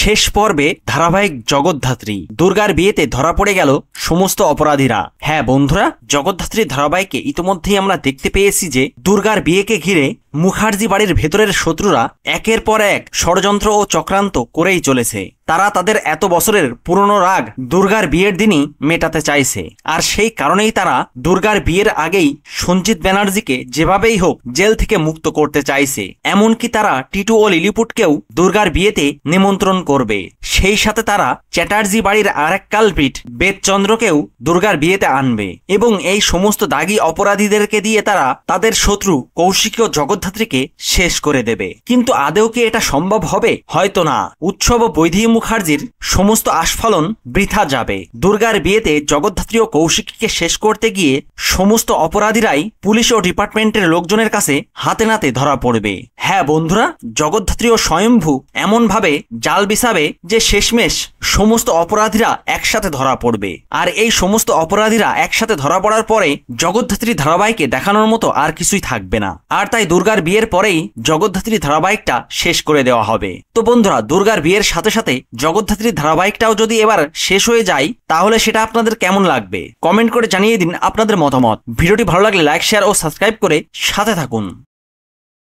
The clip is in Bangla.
শেষ পর্বে ধারাবাহিক জগদ্ধাত্রী দুর্গার বিয়েতে ধরা পড়ে গেল সমস্ত অপরাধীরা। হ্যাঁ বন্ধুরা, জগদ্ধাত্রী ধারাবাহিকে ইতিমধ্যেই আমরা দেখতে পেয়েছি যে দুর্গার বিয়েকে ঘিরে মুখার্জি বাড়ির ভেতরের শত্রুরা একের পর এক ষড়যন্ত্র ও চক্রান্ত করেই চলেছে। তারা তাদের এত বছরের পুরনো রাগ দুর্গার বিয়ের দিনই মেটাতে চাইছে, আর সেই কারণেই তারা দুর্গার বিয়ের আগেই সঞ্জিত ব্যানার্জিকে যেভাবেই হোক জেল থেকে মুক্ত করতে চাইছে। এমনকি তারা টিটু ও লিলিপুটকেও দুর্গার বিয়েতে নিমন্ত্রণ করবে। সেই সাথে তারা চ্যাটার্জি বাড়ির আরেক কালপ্রিট বেদচন্দ্রকেও দুর্গার বিয়েতে আনবে এবং এই সমস্ত দাগী অপরাধীদেরকে দিয়ে তারা তাদের শত্রু কৌশিকী ও জগদ্ধাত্রীকে শেষ করে দেবে। কিন্তু আদৌ কি এটা সম্ভব হবে? হয়তো না। উৎসব ও বৈদেহী মুখার্জির সমস্ত আস্ফালন বৃথা যাবে। দুর্গার বিয়েতে জগদ্ধাত্রী ও কৌশিকীকে শেষ করতে গিয়ে সমস্ত অপরাধীরাই পুলিশ ও ডিপার্টমেন্টের লোকজনের কাছে হাতে নাতে ধরা পড়বে। হ্যাঁ বন্ধুরা, জগদ্ধাত্রী ও স্বয়ম্ভু এমন ভাবে জাল বিছাবে যে শেষমেশ সমস্ত অপরাধীরা একসাথে ধরা পড়বে। আর এই সমস্ত অপরাধীরা একসাথে ধরা পড়ার পরে জগদ্ধাত্রী ধারাবাহিকে দেখানোর মতো আর কিছুই থাকবে না। আর তাই দুর্গার বিয়ের পরেই জগদ্ধাত্রী ধারাবাহিকটা শেষ করে দেওয়া হবে। তো বন্ধুরা, দুর্গার বিয়ের সাথে সাথে জগদ্ধাত্রী ধারাবাহিকটাও যদি এবার শেষ হয়ে যায় তাহলে সেটা আপনাদের কেমন লাগবে? কমেন্ট করে জানিয়ে দিন আপনাদের মতামত। ভিডিওটি ভালো লাগলে লাইক, শেয়ার ও সাবস্ক্রাইব করে সাথে থাকুন।